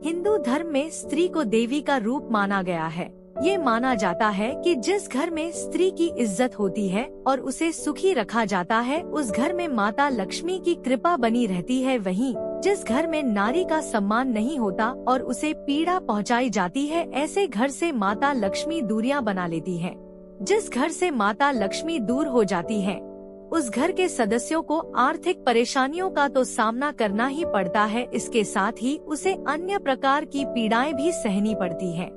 हिंदू धर्म में स्त्री को देवी का रूप माना गया है। ये माना जाता है कि जिस घर में स्त्री की इज्जत होती है और उसे सुखी रखा जाता है, उस घर में माता लक्ष्मी की कृपा बनी रहती है। वहीं जिस घर में नारी का सम्मान नहीं होता और उसे पीड़ा पहुंचाई जाती है, ऐसे घर से माता लक्ष्मी दूरियां बना लेती है। जिस घर से माता लक्ष्मी दूर हो जाती है, उस घर के सदस्यों को आर्थिक परेशानियों का तो सामना करना ही पड़ता है, इसके साथ ही उसे अन्य प्रकार की पीड़ाएं भी सहनी पड़ती हैं।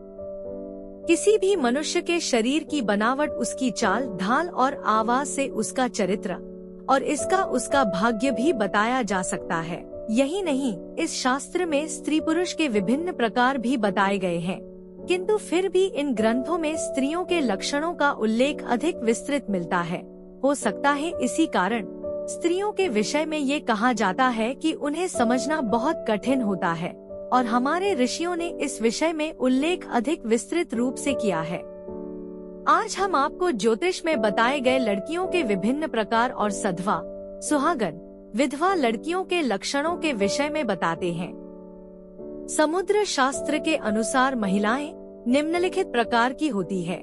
किसी भी मनुष्य के शरीर की बनावट, उसकी चाल ढाल और आवाज से उसका चरित्र और इसका उसका भाग्य भी बताया जा सकता है। यही नहीं, इस शास्त्र में स्त्री पुरुष के विभिन्न प्रकार भी बताए गए हैं, किंतु फिर भी इन ग्रंथों में स्त्रियों के लक्षणों का उल्लेख अधिक विस्तृत मिलता है। हो सकता है इसी कारण स्त्रियों के विषय में ये कहा जाता है कि उन्हें समझना बहुत कठिन होता है, और हमारे ऋषियों ने इस विषय में उल्लेख अधिक विस्तृत रूप से किया है। आज हम आपको ज्योतिष में बताए गए लड़कियों के विभिन्न प्रकार और सधवा, सुहागन, विधवा लड़कियों के लक्षणों के विषय में बताते हैं। समुद्र शास्त्र के अनुसार महिलाएं निम्नलिखित प्रकार की होती है: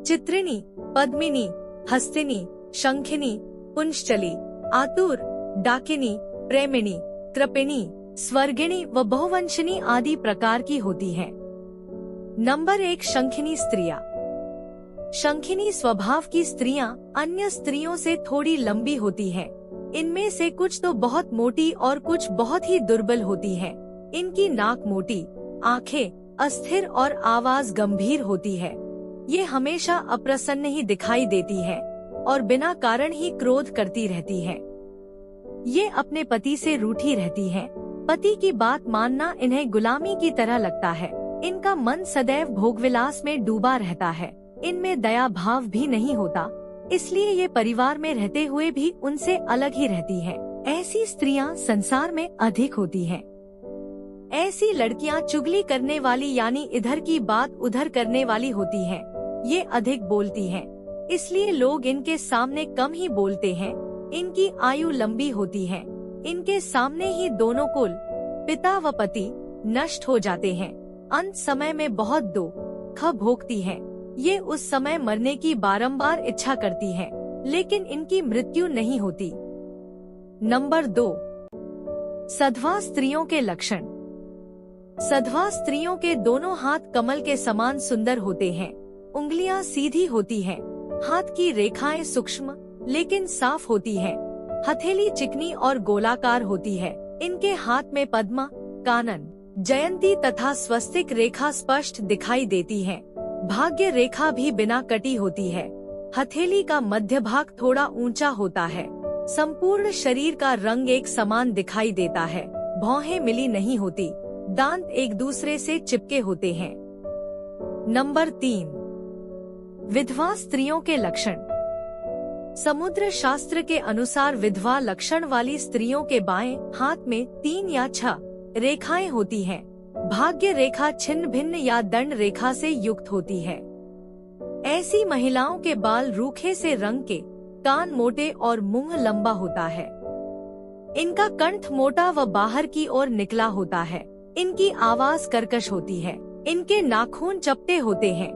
चित्रिणी, पद्मिनी, हस्तिनी, शंखिनी, पुंश्चली, आतुर, डाकिनी, प्रेमिणी, कृपिणी, स्वर्गिणी व बहुवंशिनी आदि प्रकार की होती है। नंबर 1, शंखिनी स्त्रियां। शंखिनी स्वभाव की स्त्रियां अन्य स्त्रियों से थोड़ी लंबी होती हैं। इनमें से कुछ तो बहुत मोटी और कुछ बहुत ही दुर्बल होती हैं। इनकी नाक मोटी, आंखें अस्थिर और आवाज गंभीर होती है। ये हमेशा अप्रसन्न ही दिखाई देती है और बिना कारण ही क्रोध करती रहती है। ये अपने पति से रूठी रहती हैं। पति की बात मानना इन्हें गुलामी की तरह लगता है। इनका मन सदैव भोगविलास में डूबा रहता है। इनमें दया भाव भी नहीं होता, इसलिए ये परिवार में रहते हुए भी उनसे अलग ही रहती हैं। ऐसी स्त्रियां संसार में अधिक होती हैं। ऐसी लड़कियां चुगली करने वाली, यानी इधर की बात उधर करने वाली होती हैं। ये अधिक बोलती हैं, इसलिए लोग इनके सामने कम ही बोलते हैं। इनकी आयु लंबी होती है। इनके सामने ही दोनों कुल, पिता व पति, नष्ट हो जाते हैं। अंत समय में बहुत दुख भोगती हैं। ये उस समय मरने की बारंबार इच्छा करती हैं, लेकिन इनकी मृत्यु नहीं होती। नंबर 2, सधवा स्त्रियों के लक्षण। सधवा स्त्रियों के दोनों हाथ कमल के समान सुंदर होते हैं। उंगलियां सीधी होती हैं। हाथ की रेखाएं सूक्ष्म लेकिन साफ होती हैं। हथेली चिकनी और गोलाकार होती है। इनके हाथ में पद्मा, कानन, जयंती तथा स्वस्तिक रेखा स्पष्ट दिखाई देती है। भाग्य रेखा भी बिना कटी होती है। हथेली का मध्य भाग थोड़ा ऊंचा होता है। संपूर्ण शरीर का रंग एक समान दिखाई देता है। भौहें मिली नहीं होती। दांत एक दूसरे से चिपके होते हैं। नंबर 3, विधवा स्त्रियों के लक्षण। समुद्र शास्त्र के अनुसार विधवा लक्षण वाली स्त्रियों के बाएं हाथ में 3 या 6 रेखाएं होती हैं। भाग्य रेखा छिन्न भिन्न या दंड रेखा से युक्त होती है। ऐसी महिलाओं के बाल रूखे से रंग के, कान मोटे और मुंह लंबा होता है। इनका कंठ मोटा व बाहर की ओर निकला होता है। इनकी आवाज कर्कश होती है। इनके नाखून चपटे होते हैं।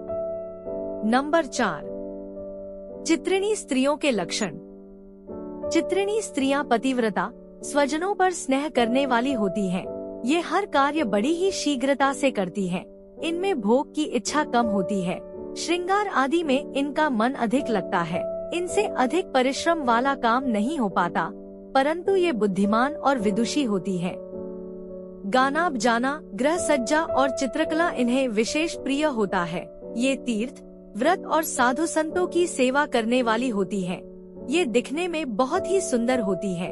नंबर 4, चित्रिणी स्त्रियों के लक्षण। चित्रिणी स्त्रियां पतिव्रता, स्वजनों पर स्नेह करने वाली होती हैं। ये हर कार्य बड़ी ही शीघ्रता से करती हैं। इनमें भोग की इच्छा कम होती है। श्रृंगार आदि में इनका मन अधिक लगता है। इनसे अधिक परिश्रम वाला काम नहीं हो पाता, परंतु ये बुद्धिमान और विदुषी होती है। गाना बजाना, गृह सज्जा और चित्रकला इन्हें विशेष प्रिय होता है। ये तीर्थ, व्रत और साधु संतों की सेवा करने वाली होती हैं। ये दिखने में बहुत ही सुंदर होती हैं।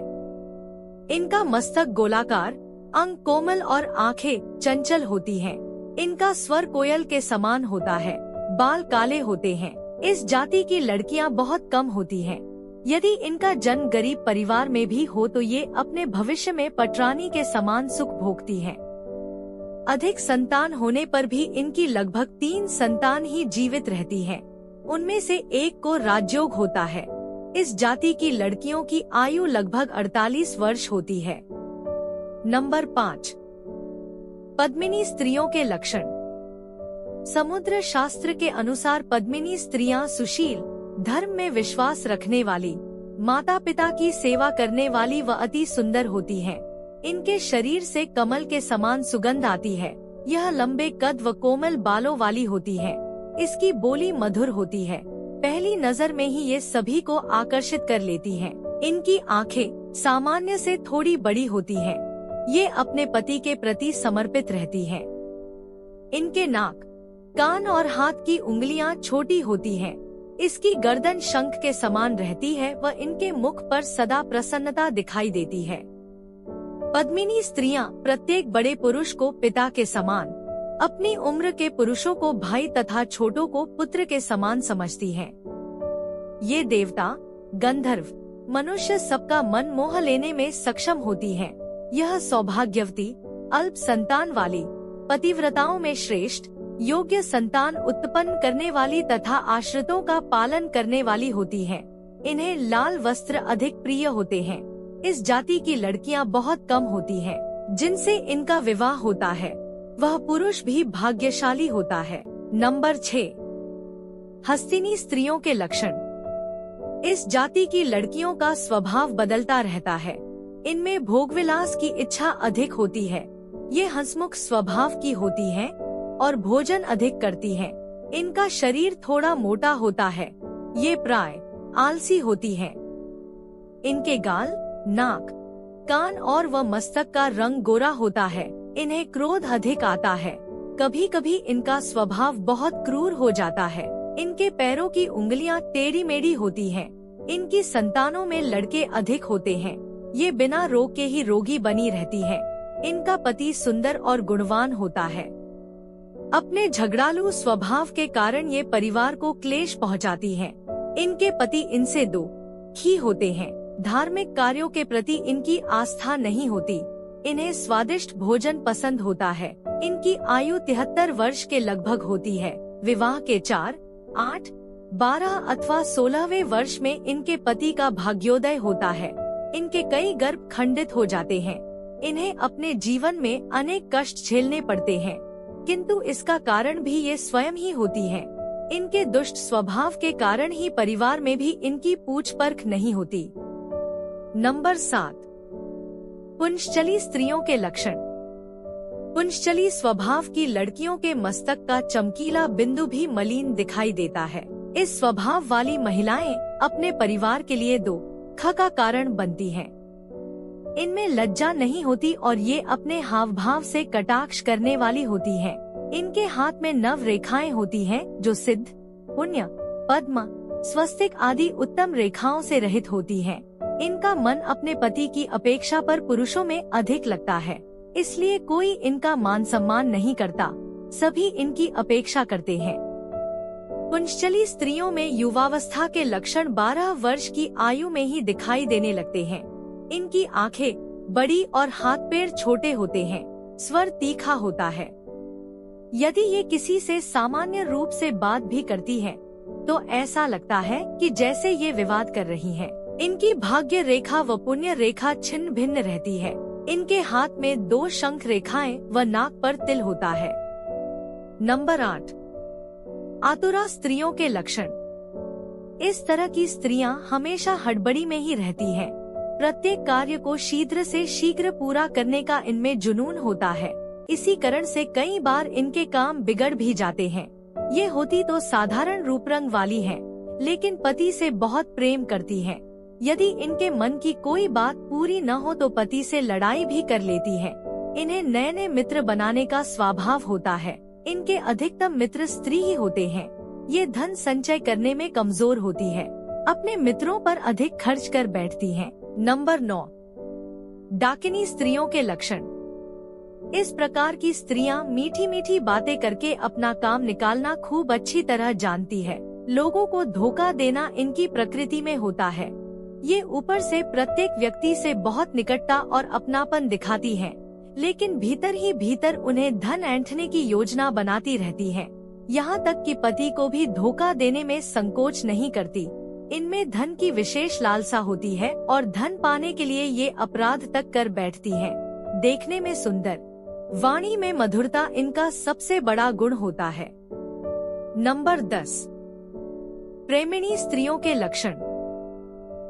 इनका मस्तक गोलाकार, अंग कोमल और आंखें चंचल होती हैं। इनका स्वर कोयल के समान होता है। बाल काले होते हैं। इस जाति की लड़कियां बहुत कम होती हैं। यदि इनका जन्म गरीब परिवार में भी हो तो ये अपने भविष्य में पटरानी के समान सुख भोगती हैं। अधिक संतान होने पर भी इनकी लगभग 3 संतान ही जीवित रहती हैं। उनमें से एक को राजयोग होता है। इस जाति की लड़कियों की आयु लगभग 48 वर्ष होती है। नंबर 5, पद्मिनी स्त्रियों के लक्षण। समुद्र शास्त्र के अनुसार पद्मिनी स्त्रियां सुशील, धर्म में विश्वास रखने वाली, माता पिता की सेवा करने वाली व अति सुंदर होती हैं। इनके शरीर से कमल के समान सुगंध आती है। यह लंबे कद व कोमल बालों वाली होती है। इसकी बोली मधुर होती है। पहली नजर में ही ये सभी को आकर्षित कर लेती हैं। इनकी आंखें सामान्य से थोड़ी बड़ी होती हैं। ये अपने पति के प्रति समर्पित रहती हैं। इनके नाक, कान और हाथ की उंगलियां छोटी होती हैं। इसकी गर्दन शंख के समान रहती है व इनके मुख पर सदा प्रसन्नता दिखाई देती है। पद्मिनी स्त्रियां प्रत्येक बड़े पुरुष को पिता के समान, अपनी उम्र के पुरुषों को भाई तथा छोटों को पुत्र के समान समझती हैं। ये देवता, गंधर्व, मनुष्य सबका मन मोह लेने में सक्षम होती हैं। यह सौभाग्यवती, अल्प संतान वाली, पतिव्रताओं में श्रेष्ठ, योग्य संतान उत्पन्न करने वाली तथा आश्रितों का पालन करने वाली होती हैं। इन्हें लाल वस्त्र अधिक प्रिय होते हैं। इस जाति की लड़कियां बहुत कम होती हैं जिनसे इनका विवाह होता है। वह पुरुष भी भाग्यशाली होता है। नंबर 6, हस्तिनी स्त्रियों के लक्षण। इस जाति की लड़कियों का स्वभाव बदलता रहता है। इनमें भोगविलास की इच्छा अधिक होती है। ये हंसमुख स्वभाव की होती हैं और भोजन अधिक करती हैं। इनका शरीर थोड़ा मोटा होता है। ये प्राय आलसी होती हैं। इनके गाल, नाक, कान और व मस्तक का रंग गोरा होता है। इन्हें क्रोध अधिक आता है। कभी कभी इनका स्वभाव बहुत क्रूर हो जाता है। इनके पैरों की उंगलियां टेढ़ी मेढ़ी होती हैं। इनकी संतानों में लड़के अधिक होते हैं। ये बिना रोग के ही रोगी बनी रहती हैं। इनका पति सुंदर और गुणवान होता है। अपने झगड़ालू स्वभाव के कारण ये परिवार को क्लेश पहुंचाती हैं। इनके पति इनसे दुखी होते हैं। धार्मिक कार्यों के प्रति इनकी आस्था नहीं होती। इन्हें स्वादिष्ट भोजन पसंद होता है। इनकी आयु 73 वर्ष के लगभग होती है। विवाह के 4, 8, 12 अथवा 16वें वर्ष में इनके पति का भाग्योदय होता है। इनके कई गर्भ खंडित हो जाते हैं। इन्हें अपने जीवन में अनेक कष्ट झेलने पड़ते हैं, किंतु इसका कारण भी ये स्वयं ही होती हैं। इनके दुष्ट स्वभाव के कारण ही परिवार में भी इनकी पूछ परख नहीं होती। नंबर 7, पुंश्चली स्त्रियों के लक्षण। पुंश्चली स्वभाव की लड़कियों के मस्तक का चमकीला बिंदु भी मलिन दिखाई देता है। इस स्वभाव वाली महिलाएं अपने परिवार के लिए दुख का कारण बनती हैं। इनमें लज्जा नहीं होती और ये अपने हाव भाव से कटाक्ष करने वाली होती हैं। इनके हाथ में नव रेखाएं होती हैं जो सिद्ध, पुण्य, पद्म, स्वस्तिक आदि उत्तम रेखाओं से रहित होती हैं। इनका मन अपने पति की अपेक्षा पर पुरुषों में अधिक लगता है, इसलिए कोई इनका मान सम्मान नहीं करता। सभी इनकी अपेक्षा करते हैं। पुंश्चली स्त्रियों में युवावस्था के लक्षण 12 वर्ष की आयु में ही दिखाई देने लगते हैं। इनकी आंखें बड़ी और हाथ पैर छोटे होते हैं। स्वर तीखा होता है। यदि ये किसी से सामान्य रूप से बात भी करती हैं, तो ऐसा लगता है कि जैसे ये विवाद कर रही हैं। इनकी भाग्य रेखा व पुण्य रेखा छिन्न भिन्न रहती है। इनके हाथ में 2 शंख रेखाएं व नाक पर तिल होता है। नंबर 8, आतुरा स्त्रियों के लक्षण। इस तरह की स्त्रियां हमेशा हड़बड़ी में ही रहती हैं। प्रत्येक कार्य को शीघ्र से शीघ्र पूरा करने का इनमें जुनून होता है। इसी कारण से कई बार इनके काम बिगड़ भी जाते हैं। ये होती तो साधारण रूप रंग वाली हैं, लेकिन पति से बहुत प्रेम करती हैं। यदि इनके मन की कोई बात पूरी न हो तो पति से लड़ाई भी कर लेती हैं। इन्हें नए नए मित्र बनाने का स्वभाव होता है। इनके अधिकतम मित्र स्त्री ही होते हैं। ये धन संचय करने में कमजोर होती है। अपने मित्रों पर अधिक खर्च कर बैठती हैं। नंबर 9, डाकिनी स्त्रियों के लक्षण। इस प्रकार की स्त्रियां मीठी मीठी बातें करके अपना काम निकालना खूब अच्छी तरह जानती है। लोगों को धोखा देना इनकी प्रकृति में होता है। ये ऊपर से प्रत्येक व्यक्ति से बहुत निकटता और अपनापन दिखाती हैं, लेकिन भीतर ही भीतर उन्हें धन ऐंठने की योजना बनाती रहती हैं। यहाँ तक कि पति को भी धोखा देने में संकोच नहीं करती। इनमें धन की विशेष लालसा होती है और धन पाने के लिए ये अपराध तक कर बैठती हैं। देखने में सुंदर, वाणी में मधुरता इनका सबसे बड़ा गुण होता है। नंबर 10, प्रेमिणी स्त्रियों के लक्षण।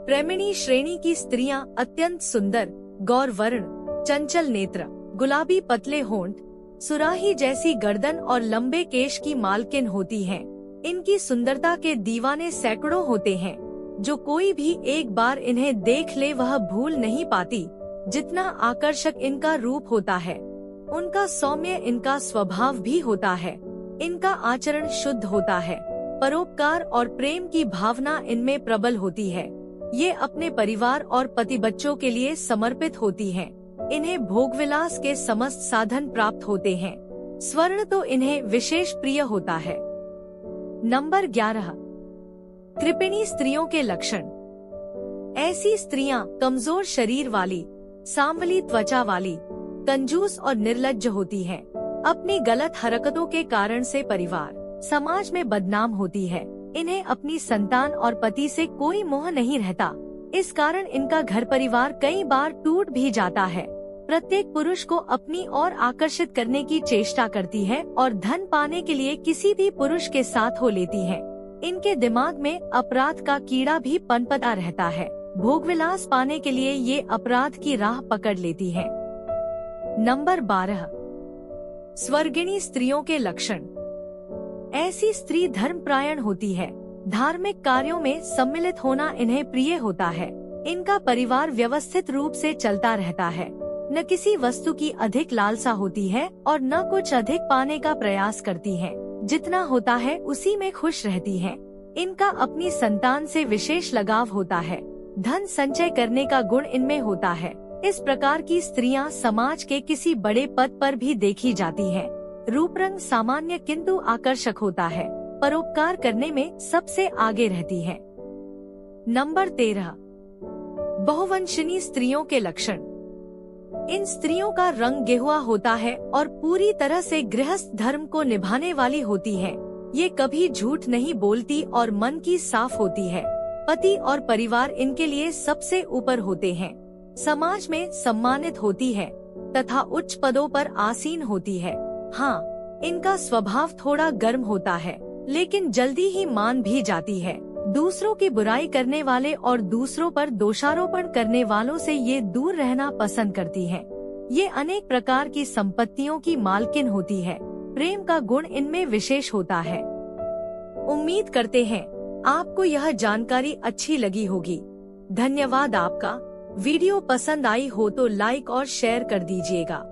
प्रेमिणी श्रेणी की स्त्रियां अत्यंत सुंदर, गौर वर्ण, चंचल नेत्र, गुलाबी पतले होंठ, सुराही जैसी गर्दन और लंबे केश की मालकिन होती हैं। इनकी सुंदरता के दीवाने सैकड़ों होते हैं। जो कोई भी एक बार इन्हें देख ले वह भूल नहीं पाती। जितना आकर्षक इनका रूप होता है, उनका सौम्य इनका स्वभाव भी होता है। इनका आचरण शुद्ध होता है। परोपकार और प्रेम की भावना इनमें प्रबल होती है। ये अपने परिवार और पति बच्चों के लिए समर्पित होती हैं। इन्हें भोगविलास के समस्त साधन प्राप्त होते हैं। स्वर्ण तो इन्हें विशेष प्रिय होता है। नंबर 11, कृपिणी स्त्रियों के लक्षण। ऐसी स्त्रियां कमजोर शरीर वाली, सांवली त्वचा वाली, कंजूस और निर्लज्ज होती हैं। अपनी गलत हरकतों के कारण से परिवार, समाज में बदनाम होती है। इन्हें अपनी संतान और पति से कोई मोह नहीं रहता। इस कारण इनका घर परिवार कई बार टूट भी जाता है। प्रत्येक पुरुष को अपनी ओर आकर्षित करने की चेष्टा करती है और धन पाने के लिए किसी भी पुरुष के साथ हो लेती है। इनके दिमाग में अपराध का कीड़ा भी पनपता रहता है। भोगविलास पाने के लिए ये अपराध की राह पकड़ लेती है। नंबर 12, स्वर्गिणी स्त्रियों के लक्षण। ऐसी स्त्री धर्मपरायण होती है। धार्मिक कार्यों में सम्मिलित होना इन्हें प्रिय होता है। इनका परिवार व्यवस्थित रूप से चलता रहता है। न किसी वस्तु की अधिक लालसा होती है और न कुछ अधिक पाने का प्रयास करती है। जितना होता है उसी में खुश रहती हैं। इनका अपनी संतान से विशेष लगाव होता है। धन संचय करने का गुण इनमें होता है। इस प्रकार की स्त्रियां समाज के किसी बड़े पद पर भी देखी जाती हैं। रूप रंग सामान्य किंतु आकर्षक होता है। परोपकार करने में सबसे आगे रहती है। नंबर 13, बहुवंशिनी स्त्रियों के लक्षण। इन स्त्रियों का रंग गेहुआ होता है और पूरी तरह से गृहस्थ धर्म को निभाने वाली होती हैं। ये कभी झूठ नहीं बोलती और मन की साफ होती है। पति और परिवार इनके लिए सबसे ऊपर होते हैं। समाज में सम्मानित होती है तथा उच्च पदों पर आसीन होती है। हाँ, इनका स्वभाव थोड़ा गर्म होता है, लेकिन जल्दी ही मान भी जाती है। दूसरों की बुराई करने वाले और दूसरों पर दोषारोपण करने वालों से ये दूर रहना पसंद करती हैं। ये अनेक प्रकार की संपत्तियों की मालकिन होती है। प्रेम का गुण इनमें विशेष होता है। उम्मीद करते हैं आपको यह जानकारी अच्छी लगी होगी। धन्यवाद आपका। वीडियो पसंद आई हो तो लाइक और शेयर कर दीजिएगा।